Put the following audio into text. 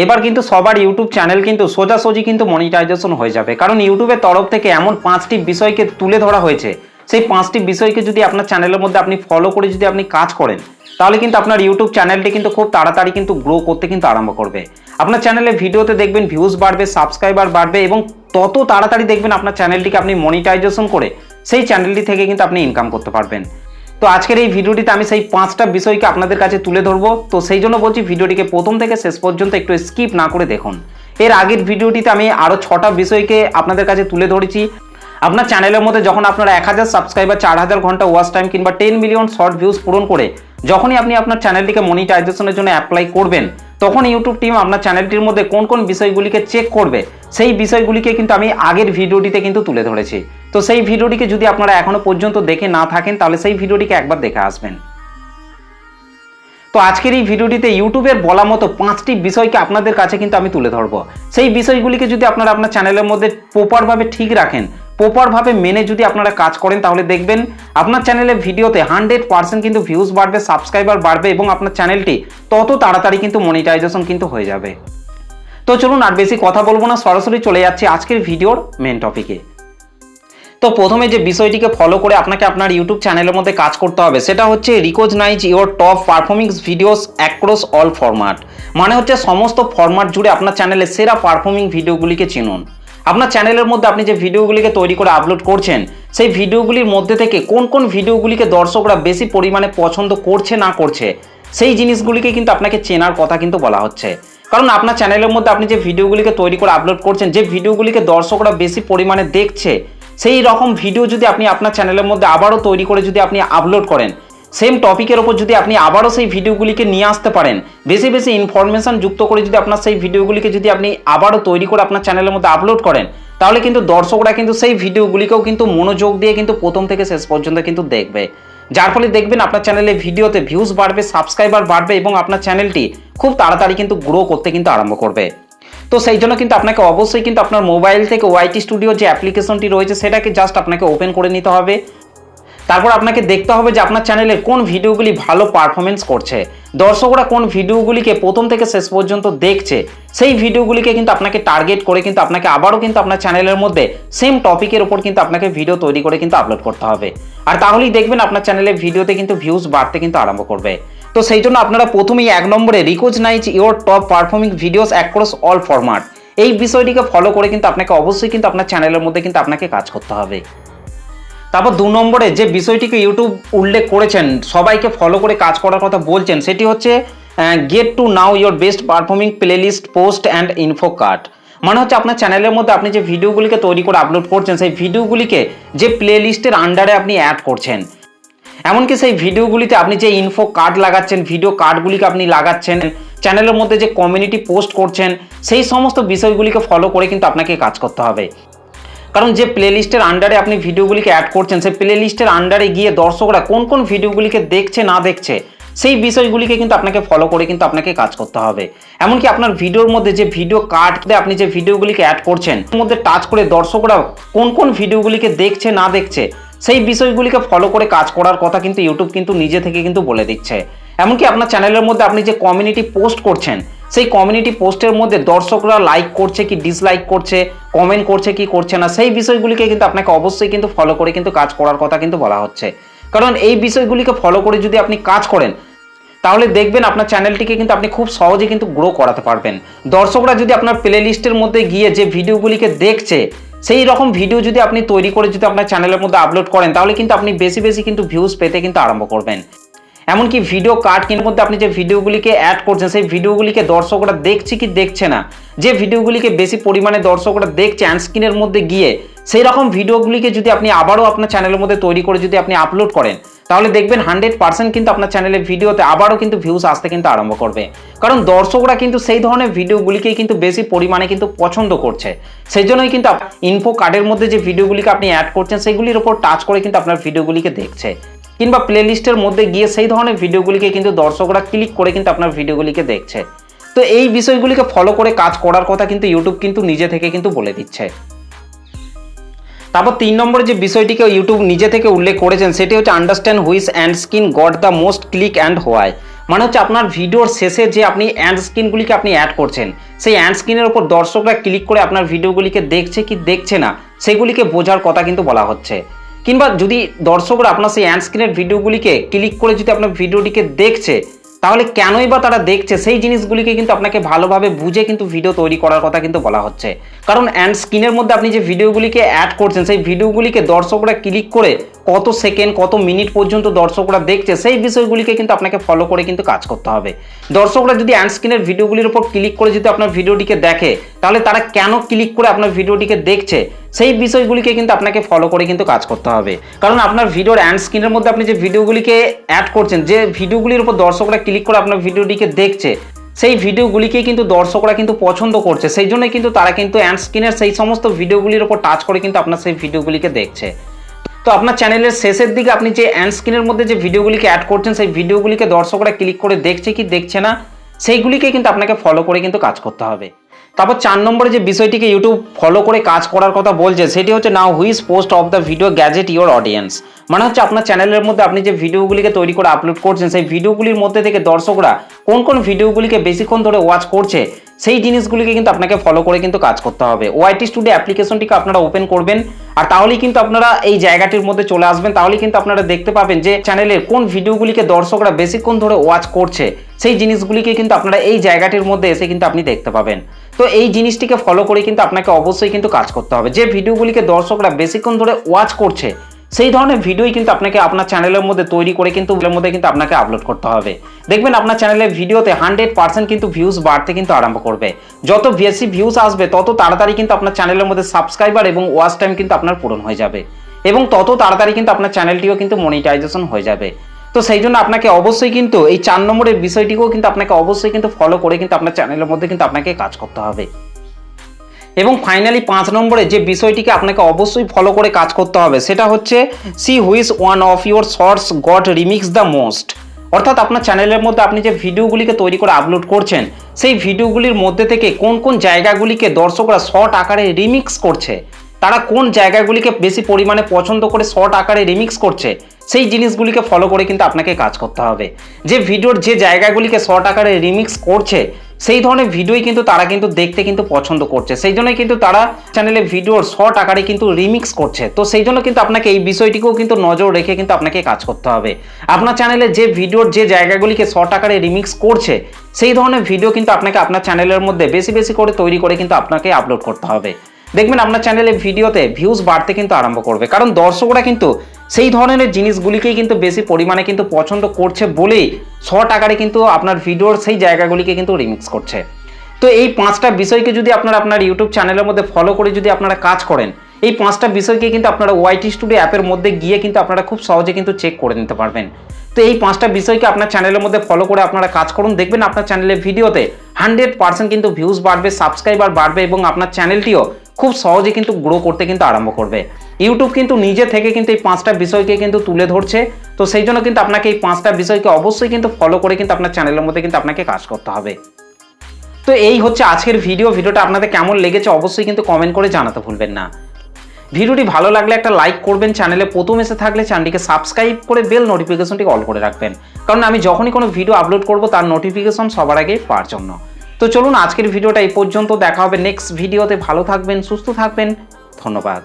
এবার কিন্তু সবার ইউটিউব চ্যানেল কিন্তু সোজাসুজি কিন্তু মনিটাইজেশন হয়ে যাবে, কারণ ইউটিউবের তরফ থেকে এমন 5টি বিষয়কে তুলে ধরা হয়েছে। সেই 5টি বিষয়কে যদি আপনার চ্যানেলের মধ্যে আপনি ফলো করে যদি আপনি কাজ করেন, তাহলে কিন্তু আপনার ইউটিউব চ্যানেলটি কিন্তু খুব তাড়াতাড়ি কিন্তু গ্রো করতে কিন্তু আরম্ভ করবে। আপনার চ্যানেলে ভিডিওতে দেখবেন ভিউজ বাড়বে, সাবস্ক্রাইবার বাড়বে এবং তত তাড়াতাড়ি দেখবেন আপনার চ্যানেলটিকে আপনি মনিটাইজেশন করে সেই চ্যানেলটি থেকে কিন্তু আপনি ইনকাম করতে পারবেন। তো আজকের এই ভিডিওটিতে আমি সেই 5টা বিষয়কে আপনাদের কাছে তুলে ধরবো। তো সেই জন্য বলছি ভিডিওটিকে প্রথম থেকে শেষ পর্যন্ত একটু স্কিপ না করে দেখুন। এর আগের ভিডিওটিতে আমি আরও 6টা বিষয়কে আপনাদের কাছে তুলে ধরেছি। আপনার চ্যানেলের মধ্যে যখন আপনারা 1000 সাবস্ক্রাইবার, 4000 ঘন্টা ওয়াচ টাইম কিংবা 10 মিলিয়ন শর্ট ভিউজ পূরণ করে যখনই আপনি আপনার চ্যানেলটিকে মনিটাইজেশনের জন্য অ্যাপ্লাই করবেন, তখন ইউটিউব টিম আপনার চ্যানেলটির মধ্যে কোন কোন বিষয়গুলিকে চেক করবে সেই বিষয়গুলিকে কিন্তু আমি আগের ভিডিওটিতে কিন্তু তুলে ধরেছি। তো সেই ভিডিওটিকে যদি আপনারা এখনো পর্যন্ত দেখে না থাকেন, তাহলে সেই ভিডিওটিকে একবার দেখে আসবেন। তো আজকের এই ভিডিওটিতে ইউটিউবের বলা মতো 5টি বিষয়কে আপনাদের কাছে কিন্তু আমি তুলে ধরবো। সেই বিষয়গুলিকে যদি আপনারা আপনার চ্যানেলের মধ্যে প্রপারভাবে ঠিক রাখেন, প্রপারভাবে মেনে যদি আপনারা কাজ করেন, তাহলে দেখবেন আপনার চ্যানেলের ভিডিওতে 100% কিন্তু ভিউজ বাড়বে, সাবস্ক্রাইবার বাড়বে এবং আপনার চ্যানেলটি তত তাড়াতাড়ি কিন্তু মনিটাইজেশন কিন্তু হয়ে যাবে। তো চলুন আর বেশি কথা বলবো না, সরাসরি চলে যাচ্ছি আজকের ভিডিওর মেন টপিকে। তো প্রথমে যে বিষয়টিকে ফলো করে আপনাকে আপনার ইউটিউব চ্যানেলের মধ্যে কাজ করতে হবে, সেটা হচ্ছে recognise your top performing videos across all format. মানে হচ্ছে সমস্ত ফরম্যাট জুড়ে আপনার চ্যানেলের সেরা পারফর্মিং ভিডিওগুলিকে চিনুন। আপনার চ্যানেলের মধ্যে আপনি যে ভিডিওগুলিকে তৈরি করে আপলোড করছেন, সেই ভিডিওগুলির মধ্যে থেকে কোন কোন ভিডিওগুলিকে দর্শকরা বেশি পরিমাণে পছন্দ করছে না করছে, সেই জিনিসগুলিকে কিন্তু আপনাকে চেনার কথা কিন্তু বলা হচ্ছে। কারণ আপনার চ্যানেলের মধ্যে আপনি যে ভিডিওগুলিকে তৈরি করে আপলোড করছেন, যে ভিডিওগুলিকে দর্শকরা বেশি পরিমাণে দেখছে, সেই রকম ভিডিও যদি আপনি আপনার চ্যানেলের মধ্যে আবারও তৈরি করে যদি আপনি আপলোড করেন, সেম টপিকের ওপর যদি আপনি আবারও সেই ভিডিওগুলিকে নিয়ে আসতে পারেন, বেশি বেশি ইনফরমেশন যুক্ত করে যদি আপনার সেই ভিডিওগুলিকে যদি আপনি আবারও তৈরি করে আপনার চ্যানেলের মধ্যে আপলোড করেন, তাহলে কিন্তু দর্শকরা কিন্তু সেই ভিডিওগুলিকেও কিন্তু মনোযোগ দিয়ে কিন্তু প্রথম থেকে শেষ পর্যন্ত কিন্তু দেখবে। যার ফলে দেখবেন আপনার চ্যানেলে ভিডিওতে ভিউজ বাড়বে, সাবস্ক্রাইবার বাড়বে এবং আপনার চ্যানেলটি খুব তাড়াতাড়ি কিন্তু গ্রো করতে কিন্তু আরম্ভ করবে। তো সেই জন্য কিন্তু আপনাকে অবশ্যই কিন্তু আপনার মোবাইল থেকে ওয়াইটি স্টুডিও যে অ্যাপ্লিকেশনটি রয়েছে, সেটাকে জাস্ট আপনাকে ওপেন করে নিতে হবে। তারপর আপনাকে দেখতে হবে যে আপনার চ্যানেলের কোন ভিডিওগুলি ভালো পারফরমেন্স করছে, দর্শকরা কোন ভিডিওগুলিকে প্রথম থেকে শেষ পর্যন্ত দেখছে, সেই ভিডিওগুলিকে কিন্তু আপনাকে টার্গেট করে কিন্তু আপনাকে আবারও কিন্তু আপনার চ্যানেলের মধ্যে সেম টপিকের উপর কিন্তু আপনাকে ভিডিও তৈরি করে কিন্তু আপলোড করতে হবে। আর তাহলেই দেখবেন আপনার চ্যানেলের ভিডিওতে কিন্তু ভিউজ বাড়তে কিন্তু আরম্ভ করবে। তো সেই জন্য আপনারা প্রথমেই 1 নম্বরে recognise your top performing videos across all format, এই বিষয়টিকে ফলো করে কিন্তু আপনাকে অবশ্যই কিন্তু আপনার চ্যানেলের মধ্যে কিন্তু আপনাকে কাজ করতে হবে। তারপর 2 নম্বরে যে বিষয়টিকে ইউটিউব উল্লেখ করেছেন, সবাইকে ফলো করে কাজ করার কথা বলছেন, সেটি হচ্ছে get to know your best performing playlist post and info card. মানে হচ্ছে আপনার চ্যানেলের মধ্যে আপনি যে ভিডিওগুলিকে তৈরি করে আপলোড করছেন, সেই ভিডিওগুলিকে যে প্লে লিস্টের আন্ডারে আপনি অ্যাড করছেন, এমনকি সেই ভিডিওগুলিতে আপনি যে ইনফো কার্ড লাগাচ্ছেন, ভিডিও কার্ডগুলিকে আপনি লাগাচ্ছেন, চ্যানেলের মধ্যে যে কমিউনিটি পোস্ট করছেন, সেই সমস্ত বিষয়গুলিকে ফলো করে কিন্তু আপনাকে কাজ করতে হবে। কারণ যে প্লে লিস্টের আন্ডারে আপনি ভিডিওগুলিকে অ্যাড করছেন, সেই প্লে লিস্টের আন্ডারে গিয়ে দর্শকরা কোন কোন ভিডিওগুলিকে দেখছে না দেখছে, সেই বিষয়গুলিকে কিন্তু আপনাকে ফলো করে কিন্তু আপনাকে কাজ করতে হবে। এমনকি আপনার ভিডিওর মধ্যে যে ভিডিও কার্ডে আপনি যে ভিডিওগুলিকে অ্যাড করছেন, এর মধ্যে টাচ করে দর্শকরা কোন কোন ভিডিওগুলিকে দেখছে না দেখছে, সেই বিষয়গুলিকে ফলো করে কাজ করার কথা কিন্তু ইউটিউব কিন্তু নিজে থেকে কিন্তু বলে দিচ্ছে। এমনকি আপনার চ্যানেলের মধ্যে আপনি যে কমিউনিটি পোস্ট করছেন, সেই কমিউনিটি পোস্টের মধ্যে দর্শকরা লাইক করছে কি ডিসলাইক করছে, কমেন্ট করছে কি করছে না, সেই বিষয়গুলিকে কিন্তু আপনাকে অবশ্যই কিন্তু ফলো করে কিন্তু কাজ করার কথা কিন্তু বলা হচ্ছে। কারণ এই বিষয়গুলিকে ফলো করে যদি আপনি কাজ করেন, তাহলে দেখবেন আপনার চ্যানেলটিকে কিন্তু আপনি খুব সহজে কিন্তু গ্রো করাতে পারবেন। দর্শকরা যদি আপনার প্লে লিস্টের মধ্যে গিয়ে যে ভিডিওগুলিকে দেখছে, সেই রকম ভিডিও যদি আপনি তৈরি করে যদি আপনার চ্যানেলের মধ্যে আপলোড করেন, তাহলে কিন্তু আপনি বেশি বেশি কিন্তু ভিউজ পেতে কিন্তু আরম্ভ করবেন। এমনকি ভিডিও কার্ডের মধ্যে আপনি যে ভিডিওগুলিকে অ্যাড করছেন, সেই ভিডিওগুলিকে দর্শকরা দেখছে কি দেখছে না, যে ভিডিওগুলিকে বেশি পরিমাণে দর্শকরা দেখছে অ্যান্ড স্ক্রিনের মধ্যে গিয়ে, সেই রকম ভিডিওগুলিকে যদি আপনি আবারও আপনার চ্যানেলের মধ্যে তৈরি করে যদি আপনি আপলোড করেন, তাহলে দেখবেন 100% কিন্তু আপনার চ্যানেলের ভিডিওতে আবারও কিন্তু ভিউজ আসতে কিন্তু আরম্ভ করবে। কারণ দর্শকরা কিন্তু সেই ধরনের ভিডিওগুলিকেই কিন্তু বেশি পরিমাণে কিন্তু পছন্দ করছে। সেই জন্যই কিন্তু ইনফো কার্ডের মধ্যে যে ভিডিওগুলিকে আপনি অ্যাড করছেন, সেগুলির উপর টাচ করে কিন্তু আপনার ভিডিওগুলিকে দেখছে, কিংবা প্লে লিস্টের মধ্যে গিয়ে সেই ধরনের ভিডিওগুলিকে কিন্তু দর্শকরা ক্লিক করে কিন্তু আপনার ভিডিওগুলিকে দেখছে। তো এই বিষয়গুলিকে ফলো করে কাজ করার কথা কিন্তু ইউটিউব কিন্তু নিজে থেকে কিন্তু বলে দিচ্ছে। তারপর 3 নম্বরে যে বিষয়টিকে ইউটিউব নিজে থেকে উল্লেখ করেছেন, সেটি হচ্ছে understand which and skin got the most click and why. মানে হচ্ছে আপনার ভিডিওর শেষে যে আপনি অ্যাড স্ক্রিনগুলিকে আপনি অ্যাড করছেন, সেই অ্যাড স্ক্রিনের উপর দর্শকরা ক্লিক করে আপনার ভিডিওগুলিকে দেখছে কি দেখছে না সেগুলিকে বোঝার কথা কিন্তু বলা হচ্ছে। কিংবা যদি দর্শকরা আপনার সেই অ্যাড স্ক্রিনের ভিডিওগুলিকে ক্লিক করে যদি আপনার ভিডিওটিকে দেখছে, তাহলে কেনই বা তারা দেখছে সেই জিনিসগুলিকে কিন্তু আপনাকে ভালোভাবে বুঝে কিন্তু ভিডিও তৈরি করার কথা কিন্তু বলা হচ্ছে। কারণ অ্যাড স্ক্রিনের মধ্যে আপনি যে ভিডিওগুলিকে অ্যাড করছেন, সেই ভিডিওগুলিকে দর্শকরা ক্লিক করে কত সেকেন্ড কত মিনিট পর্যন্ত দর্শকরা দেখছে সেই বিষয়গুলিকে কিন্তু আপনাকে ফলো করে কিন্তু কাজ করতে হবে। দর্শকরা যদি অ্যাড স্ক্রিনের ভিডিওগুলির উপর ক্লিক করে যদি আপনার ভিডিওটিকে দেখে, তাহলে তারা কেন ক্লিক করে আপনার ভিডিওটিকে দেখছে সেই বিষয়গুলিকে কিন্তু আপনাকে ফলো করে কিন্তু কাজ করতে হবে। কারণ আপনার ভিডিওর অ্যাড স্ক্রিনের মধ্যে আপনি যে ভিডিওগুলিকে অ্যাড করছেন, যে ভিডিওগুলির উপর দর্শকরা ক্লিক করে আপনার ভিডিওটিকে দেখছে, সেই ভিডিওগুলিকে কিন্তু দর্শকরা কিন্তু পছন্দ করছে, সেই জন্যই কিন্তু তারা কিন্তু অ্যাড স্ক্রিনের সেই সমস্ত ভিডিওগুলির উপর টাচ করে কিন্তু আপনার সেই ভিডিওগুলিকে দেখছে। তো আপনার চ্যানেলের শেষের দিকে আপনি যে অ্যাড স্ক্রিনের মধ্যে যে ভিডিওগুলিকে অ্যাড করছেন, সেই ভিডিওগুলিকে দর্শকরা ক্লিক করে দেখছে কি দেখছে না সেইগুলিকে কিন্তু আপনাকে ফলো করে কিন্তু কাজ করতে হবে। তারপর 4 নম্বরে যে বিষয়টিকে ইউটিউব ফলো করে কাজ করার কথা বলছে, সেটি হচ্ছে now which post of the video gadget your audience. মানে হচ্ছে আপনার চ্যানেলের মধ্যে আপনি যে ভিডিওগুলিকে তৈরি করে আপলোড করছেন, সেই ভিডিওগুলির মধ্যে থেকে দর্শকরা কোন কোন ভিডিওগুলিকে বেশিক্ষণ ধরে ওয়াচ করছে সেই জিনিসগুলিকে কিন্তু আপনাকে ফলো করে কিন্তু কাজ করতে হবে। ওয়াইটি স্টুডিও অ্যাপ্লিকেশনটিকে আপনারা ওপেন করবেন, আর তাহলেই কিন্তু আপনারা এই জায়গাটির মধ্যে চলে আসবেন। তাহলেই কিন্তু আপনারা দেখতে পাবেন যে চ্যানেলের কোন ভিডিওগুলিকে দর্শকরা বেশিক্ষণ ধরে ওয়াচ করছে সেই জিনিসগুলিকে কিন্তু আপনারা এই জায়গাটির মধ্যে এসে কিন্তু আপনি দেখতে পাবেন। তো এই জিনিসটিকে ফলো করে কিন্তু আপনাকে অবশ্যই কিন্তু কাজ করতে হবে। যে ভিডিওগুলিকে দর্শকরা বেশিক্ষণ ধরে ওয়াচ করছে সেই ধরনের ভিডিওই কিন্তু আপনাকে আপনার চ্যানেলের মধ্যে তৈরি করে কিন্তু আপনাকে আপলোড করতে হবে। দেখবেন আপনার চ্যানেলের ভিডিওতে 100% কিন্তু ভিউজ বাড়তে কিন্তু আরম্ভ করবে। যত বেশি ভিউজ আসবে তত তাড়াতাড়ি কিন্তু আপনার চ্যানেলের মধ্যে সাবস্ক্রাইবার এবং ওয়াচ টাইম কিন্তু আপনার পূরণ হয়ে যাবে, এবং তত তাড়াতাড়ি কিন্তু আপনার চ্যানেলটিও কিন্তু মনিটাইজেশন হয়ে যাবে। তো সেই জন্য আপনাকে অবশ্যই কিন্তু এই 4 নম্বরের বিষয়টিকেও কিন্তু আপনাকে অবশ্যই কিন্তু ফলো করে কিন্তু আপনার চ্যানেলের মধ্যে কিন্তু আপনাকে কাজ করতে হবে। এবং ফাইনালি 5 নম্বরে যে বিষয়টিকে আপনাকে অবশ্যই ফলো করে কাজ করতে হবে সেটা হচ্ছে see which one of your shorts got remix the most. অর্থাৎ আপনার চ্যানেলের মধ্যে আপনি যে ভিডিওগুলিকে তৈরি করে আপলোড করছেন, সেই ভিডিওগুলির মধ্যে থেকে কোন কোন জায়গাগুলিকে দর্শকরা শর্ট আকারে রিমিক্স করছে, তারা কোন জায়গাগুলিকে বেশি পরিমাণে পছন্দ করে শর্ট আকারে রিমিক্স করছে সেই জিনিসগুলিকে ফলো করে কিন্তু আপনাকে কাজ করতে হবে। যে ভিডিওর যে জায়গাগুলিকে শর্ট আকারে রিমিক্স করছে সেই ধরনের ভিডিওই কিন্তু তারা কিন্তু দেখতে কিন্তু পছন্দ করছে, সেই জন্যই কিন্তু তারা চ্যানেলে ভিডিওর শর্ট আকারে কিন্তু রিমিক্স করছে। তো সেই জন্য কিন্তু আপনাকে এই বিষয়টিকেও কিন্তু নজর রেখে কিন্তু আপনাকে কাজ করতে হবে। আপনার চ্যানেলে যে ভিডিওর যে জায়গাগুলিকে শর্ট আকারে রিমিক্স করছে সেই ধরনের ভিডিও কিন্তু আপনাকে আপনার চ্যানেলের মধ্যে বেশি বেশি করে তৈরি করে কিন্তু আপনাকে আপলোড করতে হবে। দেখবেন আপনার চ্যানেলে ভিডিওতে ভিউজ বাড়তে কিন্তু আরম্ভ করবে, কারণ দর্শকরা কিন্তু সেই ধরনের জিনিসগুলিকেই কিন্তু বেশি পরিমাণে কিন্তু পছন্দ করছে বলেই শর্ট আকারে কিন্তু আপনার ভিডিওর সেই জায়গাগুলিকে কিন্তু রিমিক্স করছে। তো এই 5টা বিষয়কে যদি আপনারা আপনার ইউটিউব চ্যানেলের মধ্যে ফলো করে যদি আপনারা কাজ করেন, এই 5টা বিষয়কে কিন্তু আপনারা ওয়াইটি স্টুডিও অ্যাপের মধ্যে গিয়ে কিন্তু আপনারা খুব সহজে কিন্তু চেক করে নিতে পারবেন। তো এই 5টা বিষয়কে আপনার চ্যানেলের মধ্যে ফলো করে আপনারা কাজ করুন, দেখবেন আপনার চ্যানেলের ভিডিওতে 100% কিন্তু ভিউজ বাড়বে, সাবস্ক্রাইবার বাড়বে, এবং আপনার চ্যানেলটিও খুব সহজে কিন্তু গ্রো করতে কিন্তু আরম্ভ করবে। ইউটিউব কিন্তু নিজে থেকে কিন্তু এই 5টা বিষয়কে কিন্তু তুলে ধরছে। তো সেই জন্য কিন্তু আপনাকে এই 5টা বিষয়কে অবশ্যই কিন্তু ফলো করে কিন্তু আপনার চ্যানেলের মধ্যে কিন্তু আপনাকে কাজ করতে হবে। তো এই হচ্ছে আজকের ভিডিওটা আপনাদের কেমন লেগেছে অবশ্যই কিন্তু কমেন্ট করে জানাতে ভুলবেন না। ভিডিওটি ভালো লাগলে একটা লাইক করবেন, চ্যানেলে প্রথম এসে থাকলে চ্যানেলটিকে সাবস্ক্রাইব করে বেল নোটিফিকেশনটি অল করে রাখবেন, কারণ আমি যখনই কোনো ভিডিও আপলোড করব তার নোটিফিকেশন সবার আগে পাওয়ার জন্য। তো চলুন আজকের ভিডিওটা এই পর্যন্ত, দেখা হবে নেক্সট ভিডিওতে। ভালো থাকবেন, সুস্থ থাকবেন, ধন্যবাদ।